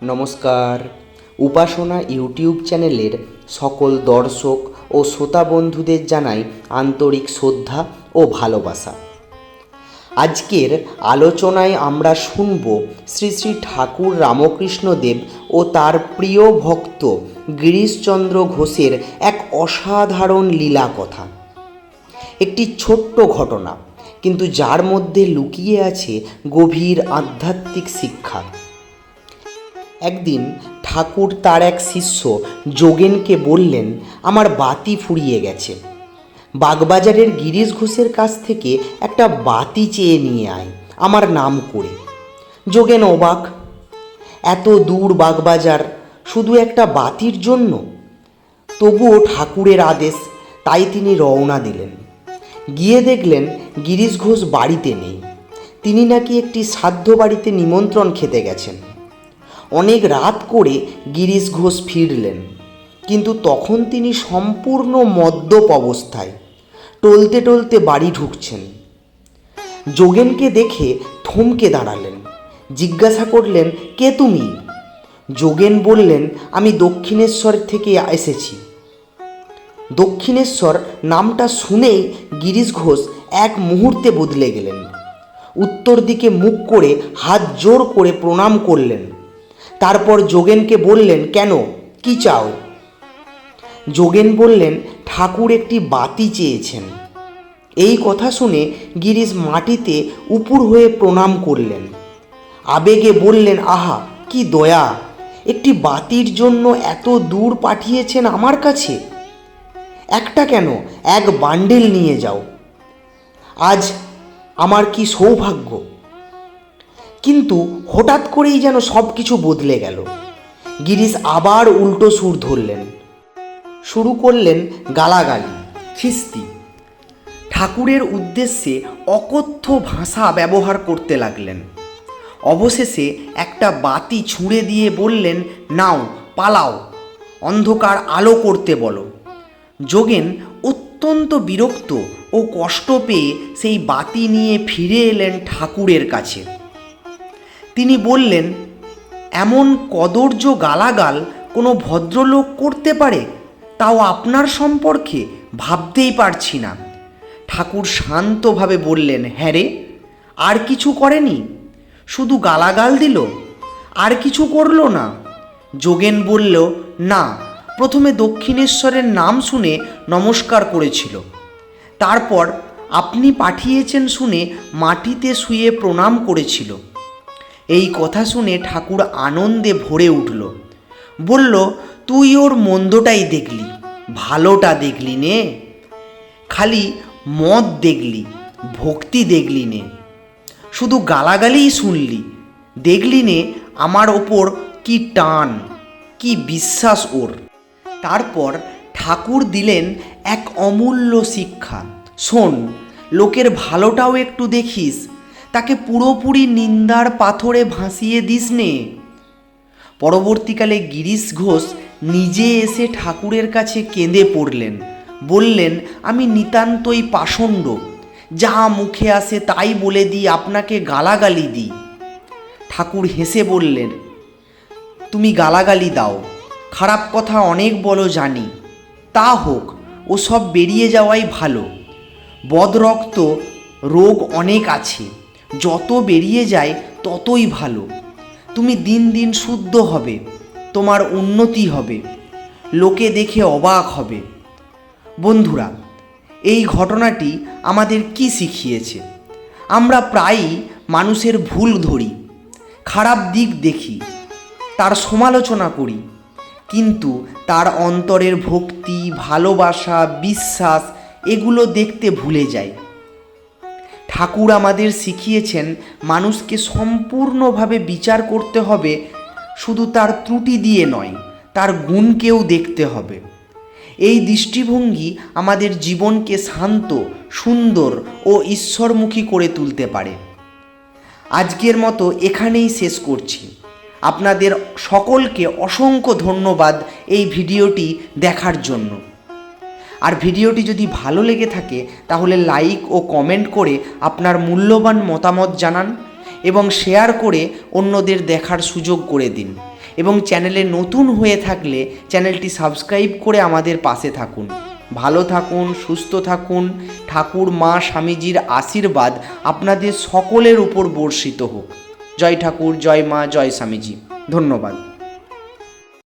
নমস্কার। উপাসনা ইউটিউব চ্যানেলের সকল দর্শক ও শ্রোতা বন্ধুদের জানাই আন্তরিক শ্রদ্ধা ও ভালোবাসা। আজকের আলোচনায় আমরা শুনব শ্রী শ্রী ঠাকুর রামকৃষ্ণদেব ও তার প্রিয় ভক্ত গিরিশচন্দ্র ঘোষের এক অসাধারণ লীলা কথা। একটি ছোট্ট ঘটনা, কিন্তু যার মধ্যে লুকিয়ে আছে গভীর আধ্যাত্মিক শিক্ষা। একদিন ঠাকুর তার এক শিষ্য যোগেনকে বললেন, আমার বাতি ফুরিয়ে গেছে, বাগবাজারের গিরিশ ঘোষের কাছ থেকে একটা বাতি চেয়ে নিয়ে আয় আমার নাম করে। যোগেন অবাক, এত দূর বাগবাজার শুধু একটা বাতির জন্য? তবুও ঠাকুরের আদেশ, তাই তিনি রওনা দিলেন। গিয়ে দেখলেন গিরিশ ঘোষ বাড়িতে নেই। তিনি নাকি একটি শ্রাদ্ধ বাড়িতে নিমন্ত্রণ খেতে গেছেন। অনেক রাত করে গিরিশ ঘোষ ফিরলেন, কিন্তু তখন তিনি সম্পূর্ণ মদ্যপ অবস্থায় টলতে টলতে বাড়ি ঢুকছেন। যোগেনকে দেখে থমকে দাঁড়ালেন, জিজ্ঞাসা করলেন, কে তুমি? যোগেন বললেন, আমি দক্ষিণেশ্বর থেকে এসেছি। দক্ষিণেশ্বর নামটা শুনেই গিরিশ ঘোষ এক মুহূর্তে বদলে গেলেন। উত্তর দিকে মুখ করে হাত জোড় করে প্রণাম করলেন। তারপর যোগেনকে বললেন, কেন, কি চাও? যোগেন বললেন, ঠাকুর একটি বাতি চেয়েছেন। এই কথা শুনে গিরিশ মাটিতে উপুড় হয়ে প্রণাম করলেন। আবেগে বললেন, আহা, কি দয়া! একটি বাতির জন্য এত দূর পাঠিয়েছেন আমার কাছে। একটা কেন, এক বান্ডেল নিয়ে যাও। আজ আমার কি সৌভাগ্য! কিন্তু হঠাৎ করেই যেন সব কিছু বদলে গেল। গিরিশ আবার উল্টো সুর ধরলেন, শুরু করলেন গালাগালি, খিস্তি। ঠাকুরের উদ্দেশ্যে অকথ্য ভাষা ব্যবহার করতে লাগলেন। অবশেষে একটা বাতি ছুঁড়ে দিয়ে বললেন, নাও, পালাও, অন্ধকার আলো করতে বলো। যোগেন অত্যন্ত বিরক্ত ও কষ্ট পেয়ে সেই বাতি নিয়ে ফিরে এলেন ঠাকুরের কাছে। তিনি বললেন, এমন কদর্য গালাগাল কোনো ভদ্রলোক করতে পারে, তাও আপনার সম্পর্কে ভাবতেই পারছি না। ঠাকুর শান্তভাবে বললেন, হ্যাঁ রে, আর কিছু করেনি? শুধু গালাগাল দিল, আর কিছু করলো না? যোগেন বলল, না, প্রথমে দক্ষিণেশ্বরের নাম শুনে নমস্কার করেছিল, তারপর আপনি পাঠিয়েছেন শুনে মাটিতে শুয়ে প্রণাম করেছিল। এই কথা শুনে ঠাকুর আনন্দে ভরে উঠল। বলল, তুই ওর মন্দটাই দেখলি, ভালোটা দেখলি নে। খালি মদ দেখলি, ভক্তি দেখলি নে। শুধু গালাগালিই শুনলি, দেখলি নে আমার ওপর কি টান, কি বিশ্বাস ওর। তারপর ঠাকুর দিলেন এক অমূল্য শিক্ষা, শোন, লোকের ভালোটাও একটু দেখিস, তাকে পুরোপুরি নিন্দার পাথরে ভাসিয়ে দিস নে। পরবর্তীকালে গিরিশ ঘোষ নিজে এসে ঠাকুরের কাছে কেঁদে পড়লেন। বললেন, আমি নিতান্তই পাষণ্ড, যা মুখে আসে তাই বলে দিই, আপনাকে গালাগালি দিই। ঠাকুর হেসে বললেন, তুমি গালাগালি দাও, খারাপ কথা অনেক বলো জানি, তা হোক, ও সব বেরিয়ে যাওয়াই ভালো। বদরক্ত রোগ অনেক আছে, যত বেরিয়ে যায় ততই ভালো। তুমি দিন দিন শুদ্ধ হবে, তোমার উন্নতি হবে, লোকে দেখে অবাক হবে। বন্ধুরা, এই ঘটনাটি আমাদের কি শিখিয়েছে? আমরা প্রায়ই মানুষের ভুল ধরি, খারাপ দিক দেখি, তার সমালোচনা করি, কিন্তু তার অন্তরের ভক্তি, ভালোবাসা, বিশ্বাস এগুলো দেখতে ভুলে যাই। ঠাকুর আমাদের শিখিয়েছেন মানুষকে সম্পূর্ণভাবে বিচার করতে হবে, শুধু তার ত্রুটি দিয়ে নয়, তার গুণকেও দেখতে হবে। এই দৃষ্টিভঙ্গি আমাদের জীবনকে শান্ত, সুন্দর ও ঈশ্বরমুখী করে তুলতে পারে। আজকের মতো এখানেই শেষ করছি। আপনাদের সকলকে অসংখ্য ধন্যবাদ এই ভিডিওটি দেখার জন্য। আর ভিডিওটি যদি ভালো লেগে থাকে তাহলে লাইক ও কমেন্ট করে আপনার মূল্যবান মতামত জানান এবং শেয়ার করে অন্যদের দেখার সুযোগ করে দিন। এবং চ্যানেলে নতুন হয়ে থাকলে চ্যানেলটি সাবস্ক্রাইব করে আমাদের পাশে থাকুন। ভালো থাকুন, সুস্থ থাকুন। ঠাকুর মা স্বামীজির আশীর্বাদ আপনাদের সকলের উপর বর্ষিত হোক। জয় ঠাকুর, জয় মা, জয় স্বামীজি। ধন্যবাদ।